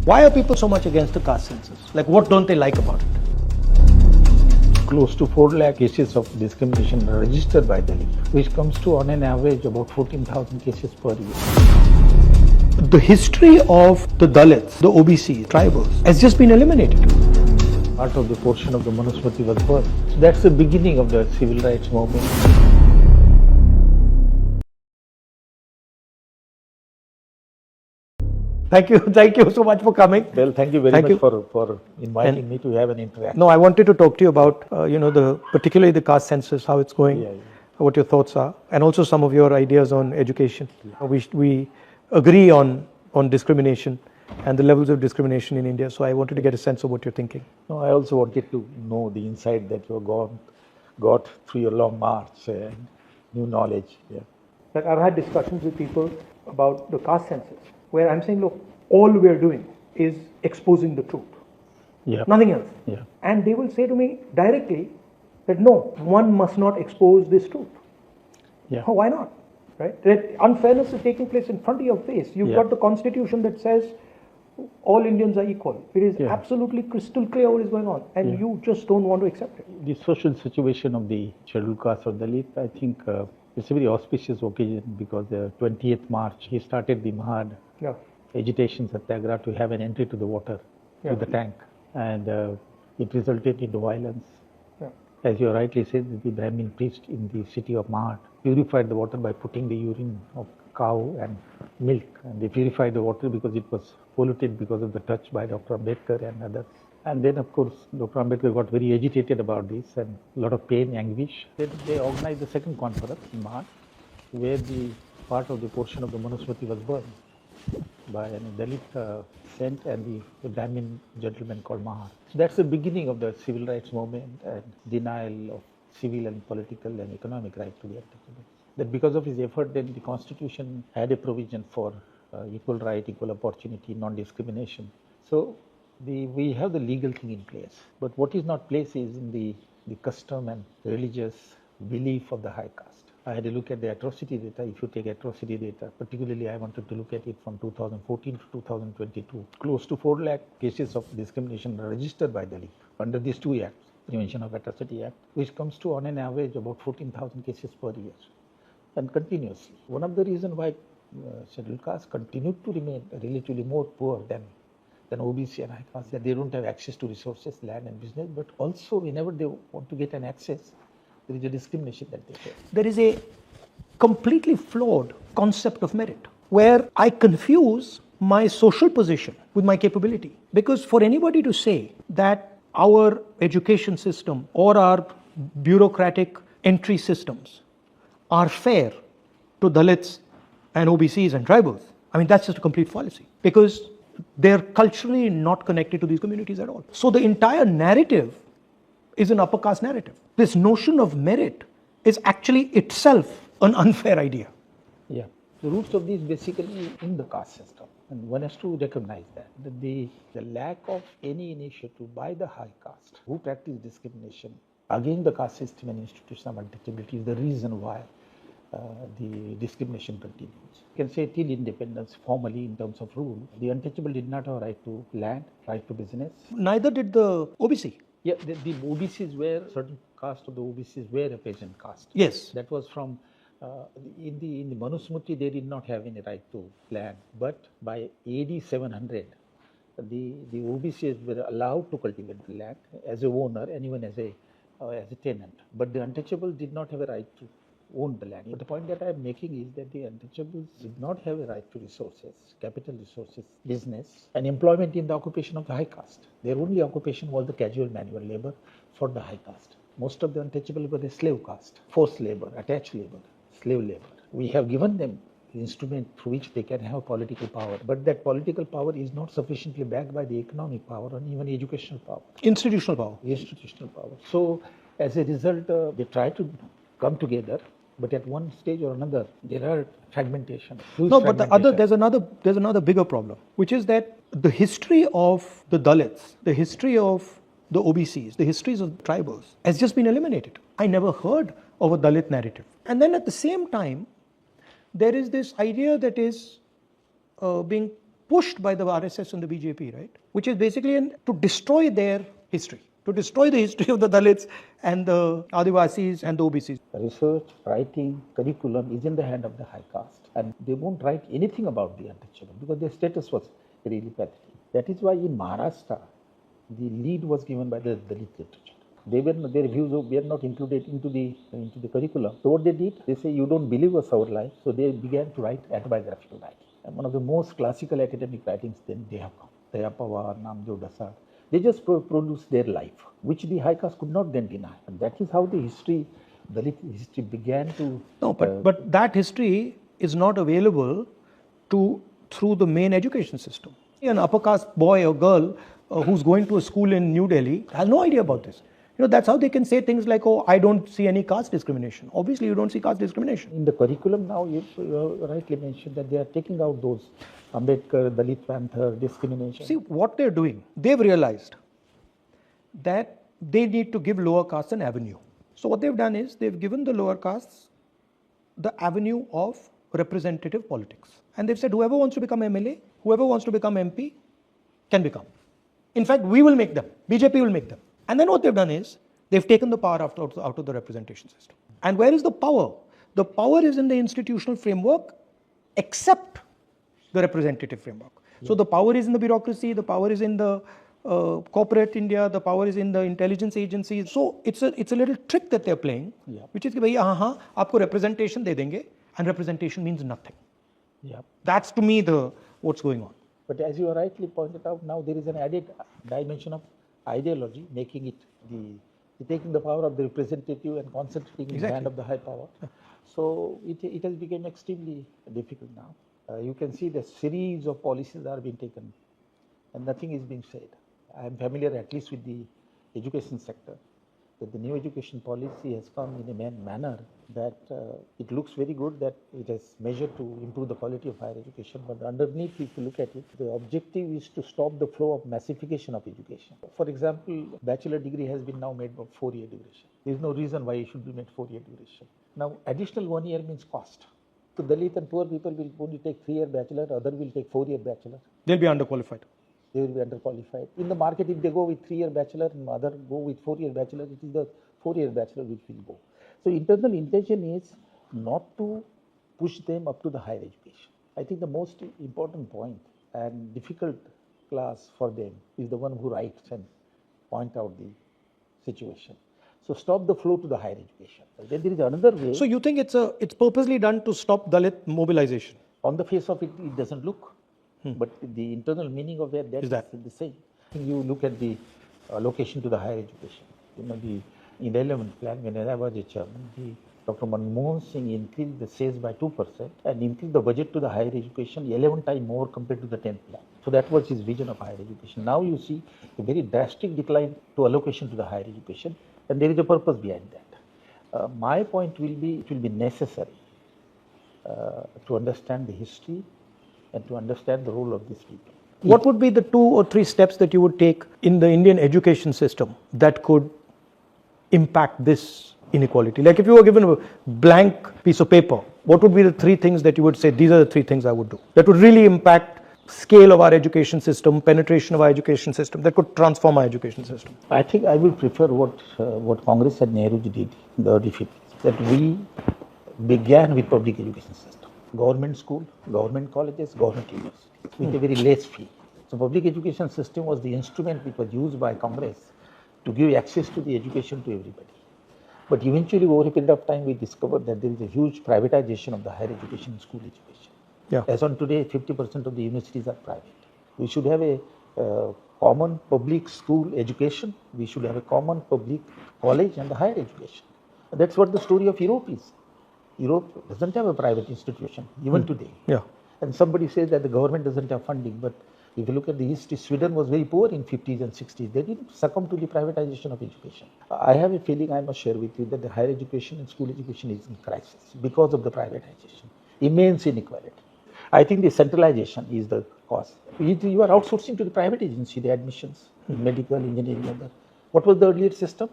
Why are people so much against the caste census? Like, what don't they like about it? Close to 4 lakh cases of discrimination are registered by Delhi, which comes to on an average about 14,000 cases per year. The history of the Dalits, the OBCs, tribals, has just been eliminated. Part of the portion of the Manusmriti was burned. So that's the beginning of the civil rights movement. Thank you so much for coming. Well, thank you very much for inviting me to have an interaction. No, I wanted to talk to you about, particularly the caste census, how it's going, what your thoughts are, and also some of your ideas on education. We agree on discrimination and the levels of discrimination in India, so I wanted to get a sense of what you're thinking. No, I also wanted to know the insight that you got through your long march and new knowledge. Yeah. That I've had discussions with people about the caste census, where I'm saying, look, all we're doing is exposing the truth. Yeah. Nothing else. Yeah. And they will say to me directly that no, one must not expose this truth. Yeah. Oh, why not? Right? That unfairness is taking place in front of your face. You've got the constitution that says all Indians are equal. It is absolutely crystal clear what is going on, and you just don't want to accept it. The social situation of the scheduled caste or Dalit, I think it's a very auspicious occasion because the 20th March, he started the Mahad agitation satyagraha to have an entry to the water, to the tank, and it resulted into violence. As you rightly said, the Brahmin priest in the city of Mahad purified the water by putting the urine of cow and milk, and they purified the water because it was polluted because of the touch by Dr. Ambedkar and others. And then, of course, Dr. Ambedkar got very agitated about this and a lot of pain, anguish. Then they organized the second conference in Mahad, where the part of the portion of the Manusmriti was burned by a Dalit saint and the Brahmin gentleman called Mahar. So that's the beginning of the civil rights movement and denial of civil and political and economic right to the untouchables. That because of his effort, then the constitution had a provision for equal right, equal opportunity, non-discrimination. So we have the legal thing in place. But what is not placed is in the custom and religious belief of the high caste. I had a look at the atrocity data. If you take atrocity data, particularly I wanted to look at it from 2014 to 2022. Close to 4 lakh cases of discrimination are registered by Delhi under these two acts, Prevention of Atrocity Act, which comes to on an average about 14,000 cases per year and continuously. One of the reasons why scheduled castes continued to remain relatively more poor than OBC and high caste, that they don't have access to resources, land and business, but also whenever they want to get an access, there is a discrimination that they face. There is a completely flawed concept of merit, where I confuse my social position with my capability. Because for anybody to say that our education system or our bureaucratic entry systems are fair to Dalits and OBCs and tribals, I mean, that's just a complete fallacy, because they're culturally not connected to these communities at all. So the entire narrative is an upper caste narrative. This notion of merit is actually itself an unfair idea. Yeah. The roots of this basically in the caste system, and one has to recognize that the lack of any initiative by the high caste who practice discrimination against the caste system and institutional untouchability is the reason why the discrimination continues. You can say till independence, formally in terms of rule, the untouchable did not have right to land, right to business. Neither did the OBC. Yeah, the OBCs were, certain caste of the OBCs were a peasant caste. Yes. That was from, in the Manusmriti, they did not have any right to land. But by AD 700, the OBCs were allowed to cultivate the land as a owner and even as a tenant. But the untouchables did not have a right to own the land. But the point that I am making is that the untouchables did not have a right to resources, capital resources, business, and employment in the occupation of the high caste. Their only occupation was the casual manual labor for the high caste. Most of the untouchables were the slave caste, forced labor, attached labor, slave labor. We have given them the instrument through which they can have political power, but that political power is not sufficiently backed by the economic power or even educational power. Institutional power. Institutional power. So as a result, they try to come together, but at one stage or another, there are fragmentation. No, but there's another bigger problem, which is that the history of the Dalits, the history of the OBCs, the histories of the tribals has just been eliminated. I never heard of a Dalit narrative. And then at the same time, there is this idea that is being pushed by the RSS and the BJP, right? Which is basically to destroy their history, to destroy the history of the Dalits and the Adivasis and the OBCs. Research, writing, curriculum is in the hand of the high caste, and they won't write anything about the untouchable because their status was really pathetic. That is why in Maharashtra, the lead was given by the Dalit literature. Their views were not included into the curriculum. So what they did, they say, you don't believe us our life. So they began to write autobiographical writing. And one of the most classical academic writings then they have come. Daya Pawar, Namdev Dasar. They just produced their life, which the high caste could not then deny. And that is how the history, Dalit history began to... No, but that history is not available through the main education system. An upper caste boy or girl who's going to a school in New Delhi has no idea about this. That's how they can say things like, oh, I don't see any caste discrimination. Obviously, you don't see caste discrimination. In the curriculum now, you rightly mentioned that they are taking out those Ambedkar, Dalit Panther, discrimination. See, what they're doing, they've realized that they need to give lower castes an avenue. So what they've done is they've given the lower castes the avenue of representative politics. And they've said whoever wants to become MLA, whoever wants to become MP can become. In fact, we will make them. BJP will make them. And then what they've done is they've taken the power out of the representation system. And where is the power? The power is in the institutional framework except the representative framework. Yeah. So the power is in the bureaucracy, the power is in the corporate India, the power is in the intelligence agencies. So it's a little trick that they're playing, which is कि भैया हाँ आपको representation दे देंगे, and representation means nothing. Yeah. That's to me what's going on. But as you rightly pointed out, now there is an added dimension of ideology, making it taking the power of the representative and concentrating in the hand of the high power. So it has become extremely difficult now. You can see the series of policies are being taken and nothing is being said. I am familiar at least with the education sector, that the new education policy has come in a manner that it looks very good, that it has measured to improve the quality of higher education, but underneath, if you look at it, the objective is to stop the flow of massification of education. For example, bachelor degree has been now made of 4-year duration. There is no reason why it should be made 4-year duration. Now, additional 1 year means cost. So Dalit and poor people will only take 3-year bachelor, other will take 4-year bachelor. They'll be underqualified. They will be underqualified. In the market, if they go with 3-year bachelor and other go with 4-year bachelor, it is the 4-year bachelor which will go. So internal intention is not to push them up to the higher education. I think the most important point and difficult class for them is the one who writes and point out the situation. So stop the flow to the higher education. Then there is another way. So you think it's purposely done to stop Dalit mobilization? On the face of it, it doesn't look. But the internal meaning of that is the same. You look at the allocation to the higher education. In the 11th plan, when I was a chairman, Dr. Manmohan Singh increased the sales by 2% and increased the budget to the higher education 11 times more compared to the 10th plan. So that was his vision of higher education. Now you see a very drastic decline to allocation to the higher education, and there is a purpose behind that. My point will be, it will be necessary to understand the history and to understand the role of these people. What would be the 2 or 3 steps that you would take in the Indian education system that could impact this inequality? Like if you were given a blank piece of paper, what would be the 3 things that you would say, these are the 3 things I would do, that would really impact scale of our education system, penetration of our education system, that could transform our education system? I think I will prefer what Congress and Nehru did in the early 50s, that we began with public education system. Government school, government colleges, government universities, with a very less fee. So public education system was the instrument which was used by Congress to give access to the education to everybody. But eventually, over a period of time, we discovered that there is a huge privatization of the higher education and school education. Yeah. As on today, 50% of the universities are private. We should have a common public school education. We should have a common public college and the higher education. And that's what the story of Europe is. Europe doesn't have a private institution, even today. Yeah. And somebody says that the government doesn't have funding, but if you look at the history, Sweden was very poor in 50s and 60s. They didn't succumb to the privatization of education. I have a feeling, I must share with you, that the higher education and school education is in crisis because of the privatization. Immense inequality. I think the centralization is the cause. You are outsourcing to the private agency, the admissions, medical, engineering, other. What was the earlier system?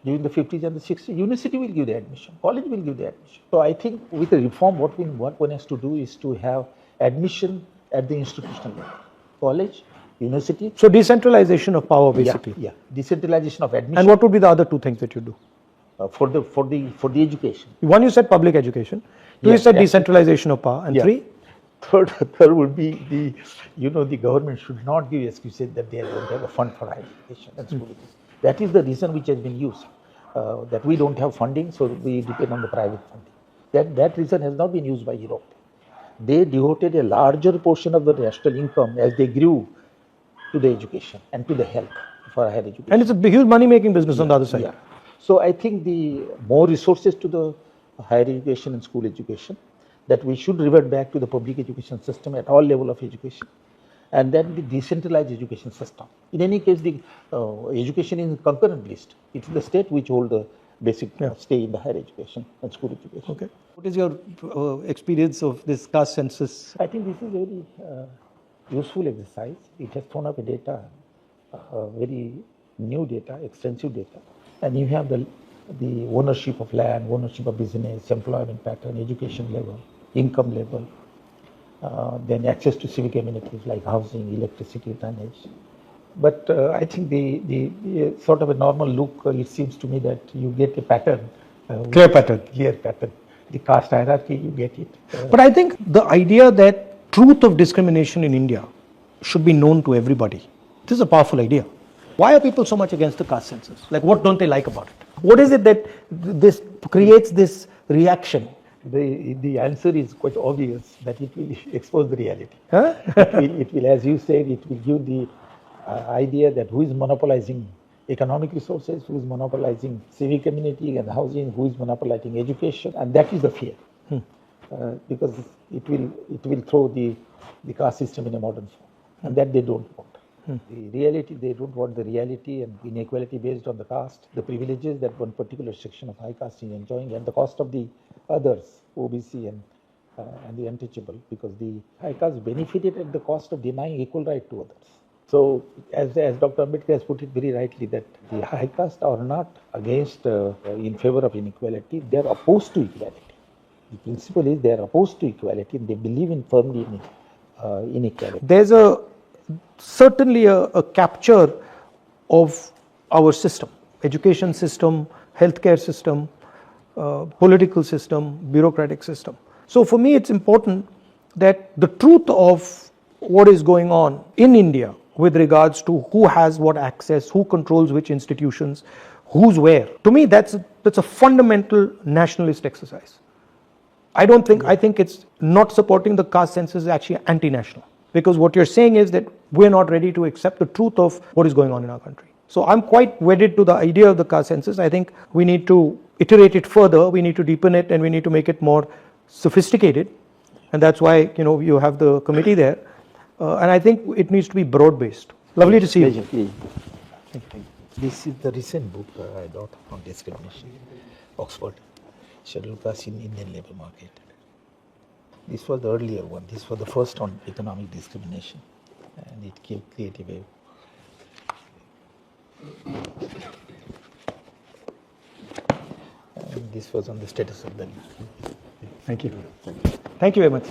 During the 50s and the 60s, university will give the admission, college will give the admission. So I think with the reform, what one has to do is to have admission at the institutional level. College, university. So decentralization of power, basically. Yeah. Decentralization of admission. And what would be the other two things that you do? For the education. One, you said public education. Two, you said decentralization of power. And three? Third would be the government should not give excuses that they don't have a fund for higher education and school education. That is the reason which has been used, that we don't have funding, so we depend on the private funding. That reason has not been used by Europe. They devoted a larger portion of the national income as they grew to the education and to the health for higher education. And it's a huge money-making business on the other side. Yeah. So I think the more resources to the higher education and school education, that we should revert back to the public education system at all level of education, and then the decentralized education system. In any case, the education is concurrent list. It's the state which hold the basic stay in the higher education and school education. Okay. What is your experience of this caste census? I think this is a very useful exercise. It has thrown up a data, very new data, extensive data, and you have the ownership of land, ownership of business, employment pattern, education level, income level, then access to civic amenities like housing, electricity, drainage. But I think the sort of a normal look, it seems to me that you get a pattern. Clear pattern. Clear pattern. The caste hierarchy, you get it. But I think the idea that truth of discrimination in India should be known to everybody, this is a powerful idea. Why are people so much against the caste census? Like, what don't they like about it? What is it that this creates this reaction? The answer is quite obvious, that it will expose the reality. Huh? it will, as you said, it will give the idea that who is monopolizing economic resources, who is monopolizing civic community and housing, who is monopolizing education, and that is the fear. Because it will throw the caste system in a modern form, and that they don't want. The reality, they don't want the reality and inequality based on the caste, the privileges that one particular section of high caste is enjoying, and the cost of the others, OBC and the untouchable, because the high caste benefited at the cost of denying equal right to others. So, as Dr. Ambedkar has put it very rightly, that the high caste are not against, in favor of inequality, they are opposed to equality. The principle is they are opposed to equality and they believe firmly in inequality. There's certainly a capture of our system, education system, healthcare system, political system, bureaucratic system. So for me, it's important that the truth of what is going on in India with regards to who has what access, who controls which institutions, who's where. To me, that's a fundamental nationalist exercise. I think it's not supporting the caste census is actually anti-national. Because what you're saying is that we're not ready to accept the truth of what is going on in our country. So I'm quite wedded to the idea of the caste census. I think we need to iterate it further, we need to deepen it, and we need to make it more sophisticated. And that's why you have the committee there. And I think it needs to be broad-based. Lovely to see you. Thank you. This is the recent book I got on discrimination, Oxford, Scheduled Caste in Indian Labour Market. This was the earlier one. This was the first on economic discrimination, and it created a and this was on the status of the league. Thank you. Thank you very much.